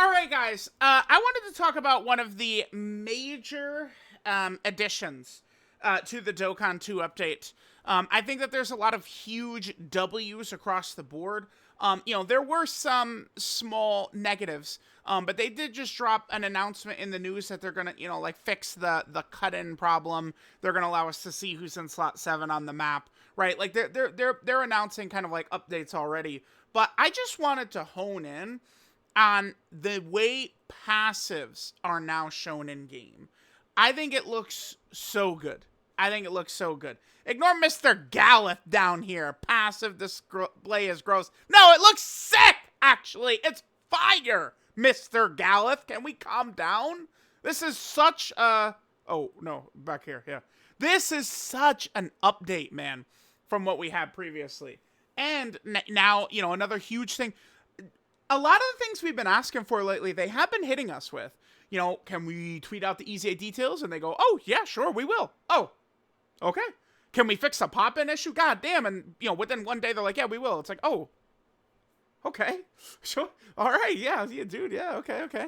All right, guys. I wanted to talk about one of the major additions to the Dokkan 2 update. I think that there's a lot of huge W's across the board. There were some small negatives, but they did just drop an announcement in the news that they're gonna, like fix the cut-in problem. They're gonna allow us to see who's in slot 7 on the map, right? Like they're announcing kind of like updates already. But I just wanted to hone in on the way passives are now shown in game. I think it looks so good. I think it looks so good. Ignore Mr. Galeth down here. Passive display is gross. No, it looks sick, actually. It's fire, Mr. Galeth. Can we calm down? This is such a... Oh, no, back here, yeah. This is such an update, man, from what we had previously. And now, another huge thing. A lot of the things we've been asking for lately, they have been hitting us with. Can we tweet out the EZA details? And they go, oh, yeah, sure, we will. Oh, okay. Can we fix a pop-in issue? God damn. And, within one day, they're like, yeah, we will. It's like, oh, okay. Sure. All right. Yeah, dude. Yeah, okay.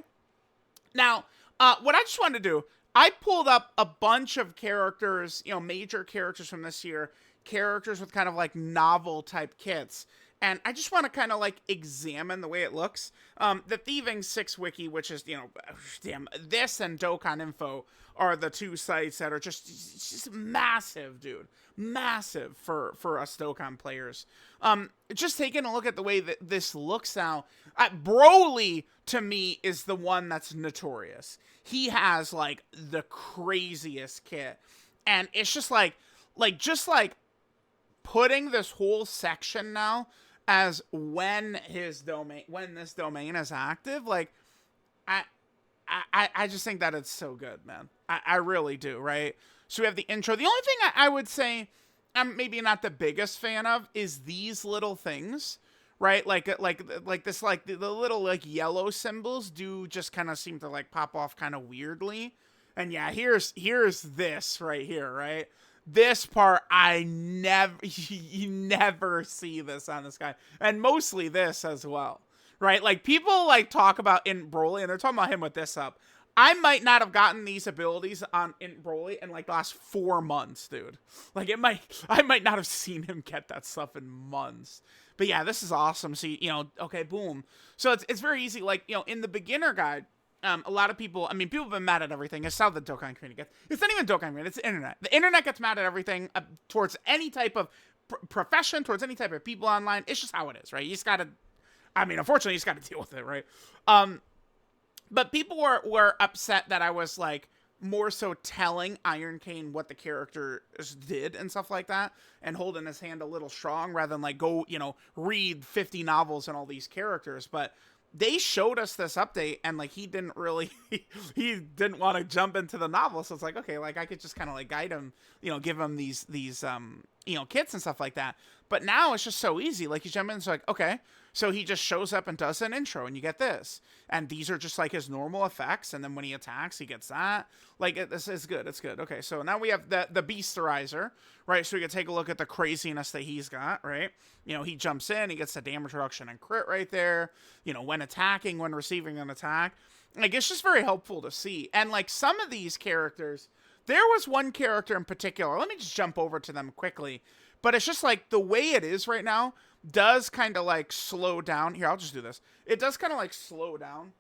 Now, what I just wanted to do, I pulled up a bunch of characters, major characters from this year, characters with kind of like novel type kits. And I just want to kind of like examine the way it looks. The Thieving 6 wiki, which is, damn, this and Dokkan Info are the two sites that are just massive, dude. Massive for us Dokkan players. Just taking a look at the way that this looks now. Broly, to me, is the one that's notorious. He has, like, the craziest kit. And it's just like putting this whole section now as when this domain is active, like I just think that it's so good, man. I really do, right? So we have the intro. The only thing I would say I'm maybe not the biggest fan of is these little things, right? Like this, like the little like yellow symbols do just kind of seem to like pop off kind of weirdly. And yeah, here's this right here, right? This part, you never see this on this guy. And mostly this as well, right? Like, people, like, talk about in Broly, and they're talking about him with this up. I might not have gotten these abilities in Broly in, like, the last 4 months, dude. Like, I might not have seen him get that stuff in months. But yeah, this is awesome. So, okay, boom. So it's very easy. Like, in the beginner guide, a lot of people, people have been mad at everything. It's how the Dokkan community gets. It's not even Dokkan community, it's the internet. The internet gets mad at everything towards any type of profession, towards any type of people online. It's just how it is, right? You just gotta, unfortunately, you just gotta deal with it, right? But people were upset that I was, like, more so telling Iron Cane what the characters did and stuff like that, and holding his hand a little strong rather than, like, go, read 50 novels and all these characters. But they showed us this update, and like he didn't he didn't want to jump into the novel, so it's like, okay, like I could just kind of like guide him, give him these kits and stuff like that. But now it's just so easy. Like, you jump in, it's like, okay, so he just shows up and does an intro, and you get this, and these are just like his normal effects, and then when he attacks, he gets that. Like, this is good. It's good. Okay, so now we have the Beasterizer, right? So we can take a look at the craziness that he's got, right? He jumps in, he gets the damage reduction and crit right there. When attacking, when receiving an attack, like, it's just very helpful to see. And like, some of these characters, there was one character in particular. Let me just jump over to them quickly. But it's just like the way it is right now does kind of like slow down. Here, I'll just do this. It does kind of like slow down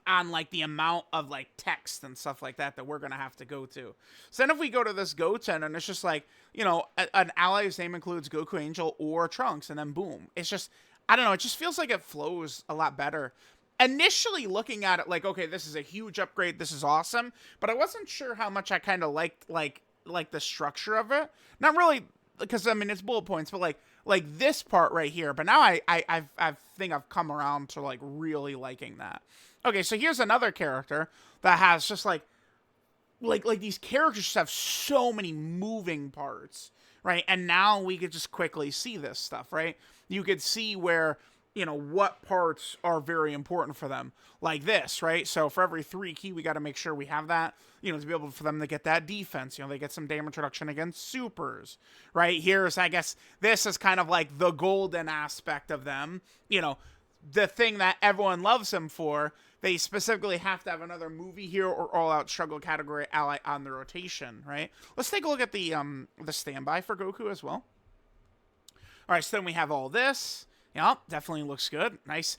on like the amount of like text and stuff like that we're going to have to go to. So then if we go to this Goten, and it's just like, an ally whose name includes Goku, Angel, or Trunks, and then boom. It's just, I don't know, it just feels like it flows a lot better. Initially looking at it like, okay, this is a huge upgrade, this is awesome, but I wasn't sure how much I kind of liked the structure of it. Not really, because it's bullet points, but like this part right here. But now I think I've come around to like really liking that. Okay, so here's another character that has just like these characters just have so many moving parts, right? And now we could just quickly see this stuff, right? You could see where, what parts are very important for them, like this, right? So for every 3 key, we got to make sure we have that, to be able for them to get that defense. They get some damage reduction against supers, right? Here's, I guess, this is kind of like the golden aspect of them, the thing that everyone loves him for, they specifically have to have another movie hero or all-out struggle category ally on the rotation, right? Let's take a look at the standby for Goku as well. All right, so then we have all this. Yeah, definitely looks good. Nice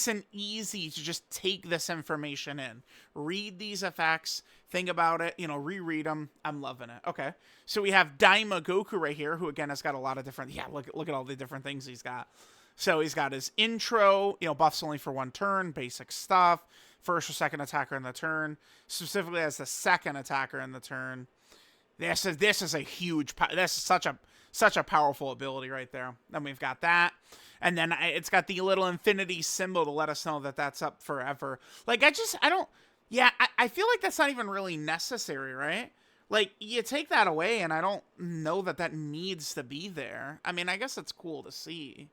and easy to just take this information in. Read these effects, think about it, reread them. I'm loving it. Okay, so we have Daima Goku right here, who again has got a lot of different, look at all the different things he's got. So he's got his intro, buffs only for 1 turn, basic stuff. First or second attacker in the turn, specifically as the second attacker in the turn. This is a huge, this is such a powerful ability right there. Then we've got that. And then it's got the little infinity symbol to let us know that that's up forever. Like, I feel like that's not even really necessary, right? Like, you take that away, and I don't know that needs to be there. I mean, I guess it's cool to see.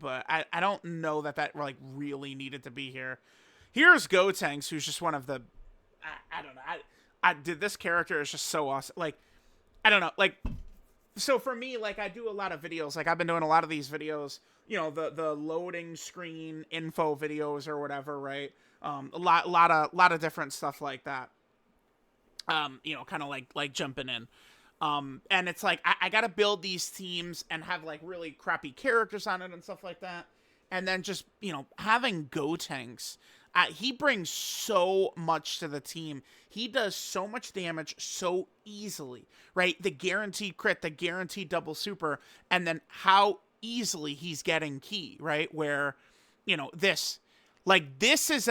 But I don't know that like, really needed to be here. Here's Gotenks, who's just one of the... I don't know. This character is just so awesome. Like, I don't know. Like... So for me, like, I do a lot of videos. Like, I've been doing a lot of these videos, the loading screen info videos or whatever, right? A lot of different stuff like that. Kind of like jumping in. And it's like, I got to build these teams and have, like, really crappy characters on it and stuff like that. And then just, having Gotenks, he brings so much to the team. He does so much damage so easily, right? The guaranteed crit, the guaranteed double super, and then how easily he's getting ki, right? Where, this is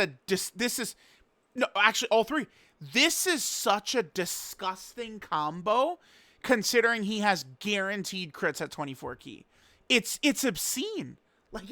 all three. This is such a disgusting combo, considering he has guaranteed crits at 24 ki. It's obscene. Like,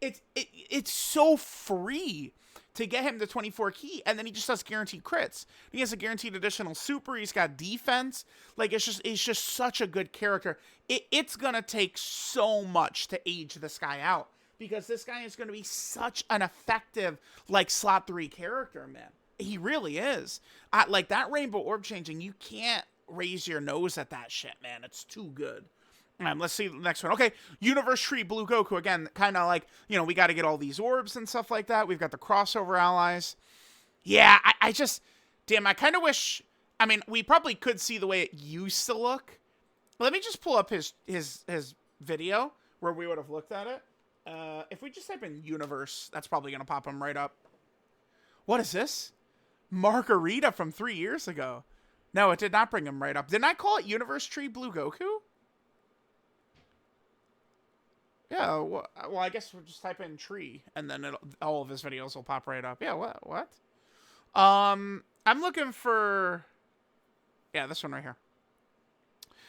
it's so free to get him to 24 ki, and then he just does guaranteed crits. He has a guaranteed additional super. He's got defense. Like, it's just such a good character. It's gonna take so much to age this guy out, because this guy is gonna be such an effective, like, slot 3 character, man. He really is. Like, that rainbow orb changing, you can't raise your nose at that shit, man. It's too good. Let's see the next one. Okay, Universe Tree Blue Goku. Again, kind of like, we got to get all these orbs and stuff like that. We've got the crossover allies. Yeah, I just... Damn, I kind of wish... I mean, we probably could see the way it used to look. Let me just pull up his video where we would have looked at it. If we just type in Universe, that's probably going to pop him right up. What is this? Margarita from 3 years ago. No, it did not bring him right up. Didn't I call it Universe Tree Blue Goku? Yeah, well, I guess we'll just type in tree, and then all of his videos will pop right up. Yeah, what? I'm looking for... Yeah, this one right here.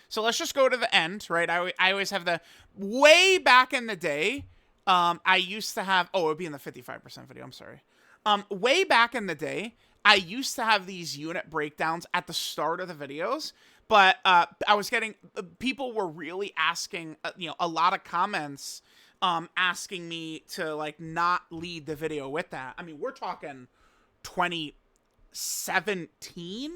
So let's just go to the end, right? I always have the... Way back in the day, I used to have... Oh, it would be in the 55% video, I'm sorry. Way back in the day, I used to have these unit breakdowns at the start of the videos, but I was getting... People were really asking, a lot of comments asking me to, like, not lead the video with that. I mean, we're talking 2017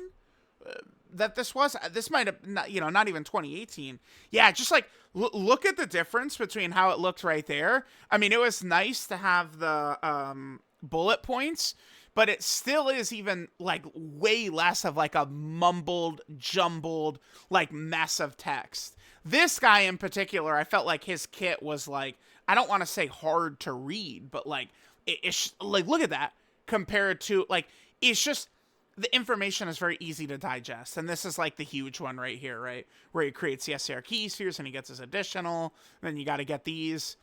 that this was. This might have, not even 2018. Yeah, just, like, look at the difference between how it looked right there. I mean, it was nice to have the bullet points, but it still is even, like, way less of, like, a mumbled, jumbled, like, mess of text. This guy in particular, I felt like his kit was, like, I don't want to say hard to read, but, like, it's, like, look at that compared to, like, it's just, the information is very easy to digest. And this is, like, the huge one right here, right? Where he creates the SCR key spheres and he gets his additional. Then you got to get these.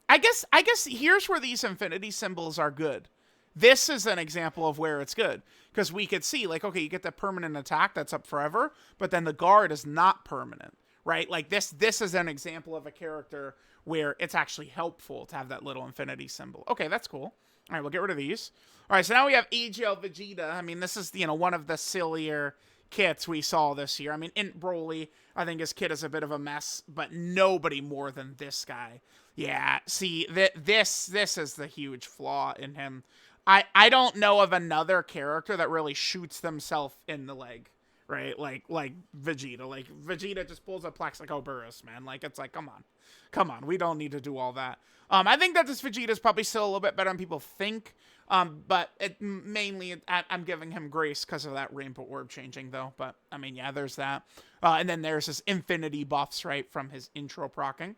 I guess here's where these infinity symbols are good. This is an example of where it's good, because we could see, like, okay, you get the permanent attack that's up forever, but then the guard is not permanent, right? Like, this is an example of a character where it's actually helpful to have that little infinity symbol. Okay, that's cool. All right, we'll get rid of these. All right, so now we have AGL Vegeta. I mean, this is, one of the sillier kits we saw this year. I mean, in Broly, I think his kit is a bit of a mess, but nobody more than this guy. Yeah, see, this is the huge flaw in him. I don't know of another character that really shoots themselves in the leg, right? Like Vegeta. Like Vegeta just pulls a Plexico Burst, man. Like it's like, come on, we don't need to do all that. I think that this Vegeta is probably still a little bit better than people think. But I'm giving him grace because of that Rainbow Orb changing, though. But I mean, yeah, there's that. And then there's his infinity buffs, right, from his intro procking.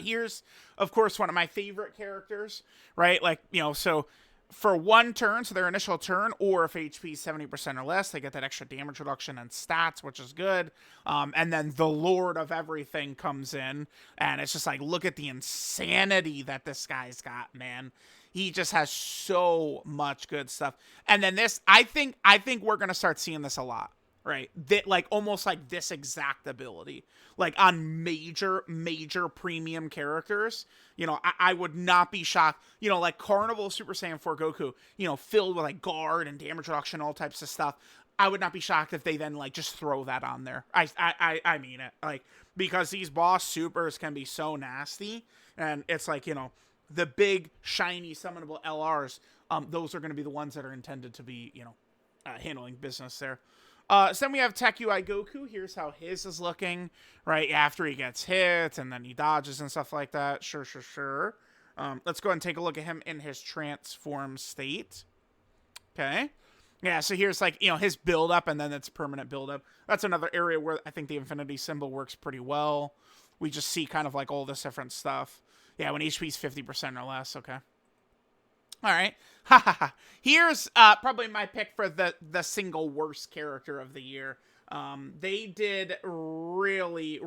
Here's, of course, one of my favorite characters, right? Like, so for one turn, so their initial turn, or if HP is 70% or less, they get that extra damage reduction and stats, which is good. And then the Lord of Everything comes in, and it's just like, look at the insanity that this guy's got, man. He just has so much good stuff. And then this, I think we're going to start seeing this a lot. Right, like almost like this exact ability, like on major premium characters. I would not be shocked. Like Carnival Super Saiyan 4 Goku, filled with like guard and damage reduction, all types of stuff. I would not be shocked if they then like just throw that on there. I mean it, like, because these boss supers can be so nasty, and it's like the big shiny summonable LRs. Those are going to be the ones that are intended to be handling business there. So then we have Tech UI Goku. Here's how his is looking, right, after he gets hit, and then he dodges and stuff like that. Sure. Let's go ahead and take a look at him in his transform state. Okay. Yeah, so here's like, his build-up, and then it's permanent build-up. That's another area where I think the infinity symbol works pretty well. We just see kind of like all this different stuff. Yeah, when HP is 50% or less, okay. All right. Here's probably my pick for the single worst character of the year. They did really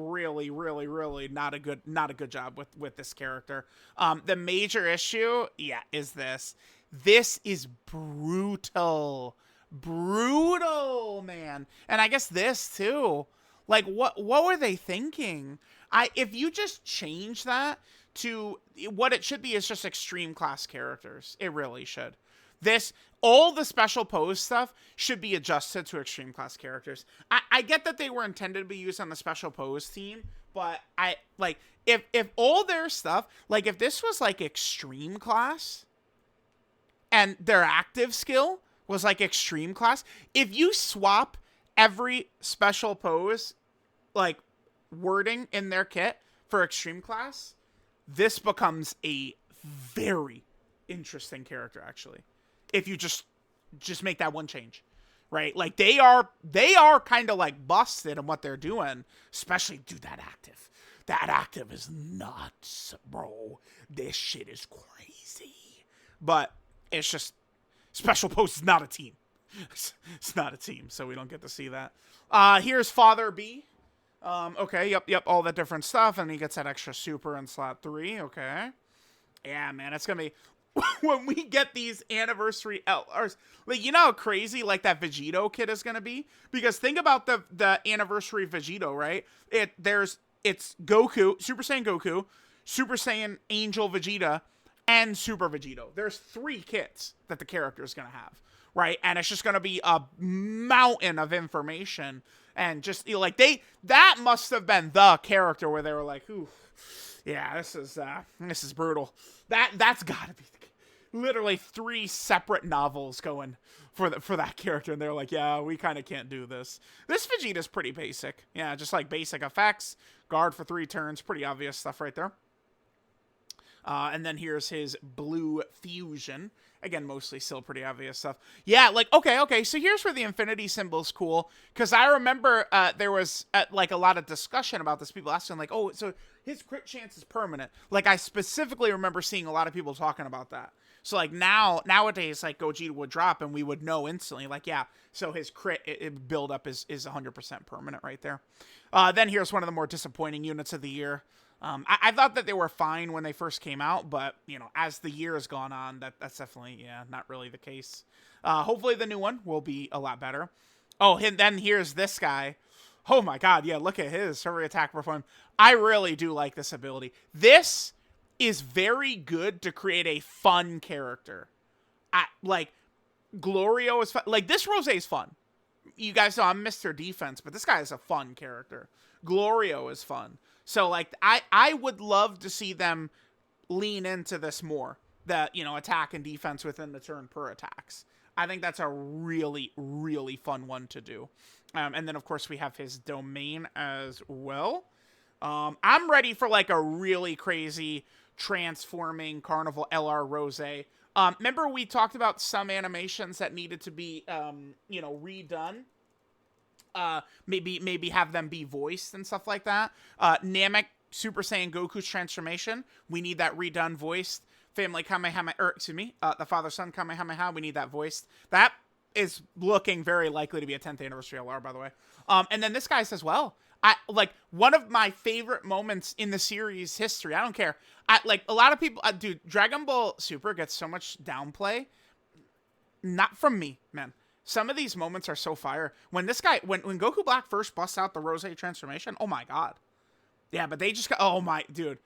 not a good job with this character. The major issue, is this. This is brutal, man. And I guess this too. Like, what were they thinking? If you just change that to what it should be is just extreme class characters. It really should. All the special pose stuff should be adjusted to extreme class characters. I get that they were intended to be used on the special pose team, but if all their stuff, like if this was like extreme class and their active skill was like extreme class, if you swap every special pose like wording in their kit for extreme class, this becomes a very interesting character, actually. If you just make that one change, right? Like they are kind of like busted in what they're doing, especially that active. That active is nuts, bro. This shit is crazy. But it's just special post is not a team. It's not a team, so we don't get to see that. Here's Father B. Okay, yep, all that different stuff, and he gets that extra super in slot 3, okay. Yeah, man, it's gonna be, when we get these anniversary LRs, like, how crazy, like, that Vegito kit is gonna be? Because think about the anniversary Vegito, right? It's Goku, Super Saiyan Goku, Super Saiyan Angel Vegeta, and Super Vegito. There's 3 kits that the character is gonna have, right? And it's just gonna be a mountain of information. And just, that must have been the character where they were like, ooh, yeah, this is brutal. That's gotta be literally 3 separate novels going for that character. And they're like, yeah, we kind of can't do this. This Vegeta's pretty basic. Yeah, just like basic effects, guard for 3 turns, pretty obvious stuff right there. And then here's his blue fusion. Again, mostly still pretty obvious stuff. Yeah, like, okay. So here's where the infinity symbol's cool. Because I remember there was, like, a lot of discussion about this. People asking, like, oh, so his crit chance is permanent. Like, I specifically remember seeing a lot of people talking about that. So, like, nowadays, like, Gogeta would drop and we would know instantly. Like, yeah, so his crit build-up is 100% permanent right there. Then here's one of the more disappointing units of the year. I thought that they were fine when they first came out, but, as the year has gone on, that's definitely, not really the case. Hopefully the new one will be a lot better. Oh, and then here's this guy. Oh my god, yeah, look at his every attack perform. I really do like this ability. This is very good to create a fun character. Glorio is fun. Like, this Rosé is fun. You guys know I'm Mr. Defense, but this guy is a fun character. Glorio is fun. So, like, I would love to see them lean into this more. The, attack and defense within the turn per attacks. I think that's a really, really fun one to do. And then, of course, we have his domain as well. I'm ready for like a really crazy transforming Carnival LR Rose. Remember we talked about some animations that needed to be, redone. Maybe have them be voiced and stuff like that. Namek Super Saiyan Goku's transformation, we need that redone, voiced. Family Kamehameha, the father-son Kamehameha, we need that voiced. That is looking very likely to be a 10th anniversary LR, by the way. And then this guy says, well, one of my favorite moments in the series history, I don't care. A lot of people, dude, Dragon Ball Super gets so much downplay. Not from me, man. Some of these moments are so fire. When Goku Black first busts out the Rose transformation, oh my god. Yeah, but they just got, oh my, dude.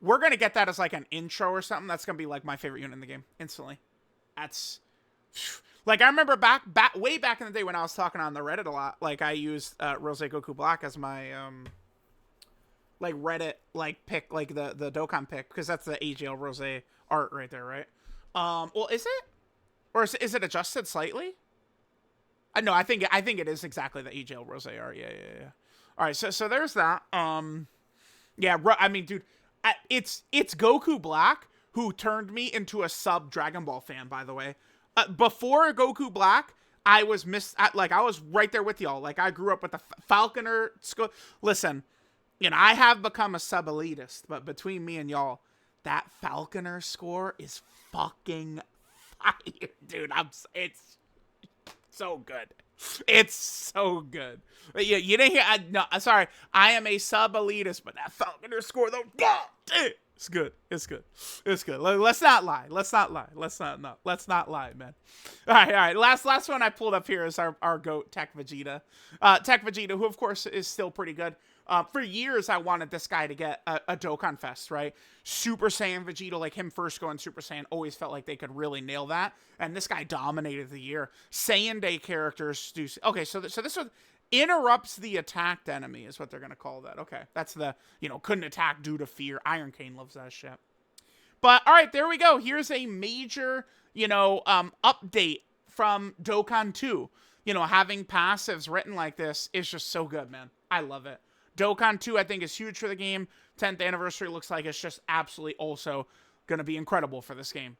We're going to get that as like an intro or something. That's going to be like my favorite unit in the game instantly. That's like, I remember way back in the day when I was talking on the Reddit a lot, like I used Rose Goku Black as my like Reddit like pick, like the Dokkan pick, because that's the AGL Rose art right there, right? Well, is it? Or is it adjusted slightly? No, I think it is exactly the AGL Rose art. Yeah. All right, so there's that. Yeah, I mean, dude, it's Goku Black who turned me into a sub Dragon Ball fan, by the way. Before Goku Black, I was I was right there with y'all. Like, I grew up with the Falconer school. Listen, I have become a sub elitist, but between me and y'all, that Falconer score is fucking fire, dude. It's so good. It's so good. Yeah, you didn't hear. No, sorry. I am a sub elitist, but that Falconer score though, it's good. It's good. It's good. Let's not lie. Let's not lie, man. All right. Last one I pulled up here is our GOAT Tech Vegeta. Tech Vegeta, who of course is still pretty good. For years, I wanted this guy to get a Dokkan Fest, right? Super Saiyan Vegeta, like him first going Super Saiyan, always felt like they could really nail that. And this guy dominated the year. Saiyan Day characters do. Okay, so this one interrupts the attacked enemy, is what they're going to call that. Okay, that's the, couldn't attack due to fear. Iron Cane loves that shit. But, all right, there we go. Here's a major, update from Dokkan 2. Having passives written like this is just so good, man. I love it. Dokkan 2, I think, is huge for the game. 10th anniversary looks like it's just absolutely also going to be incredible for this game.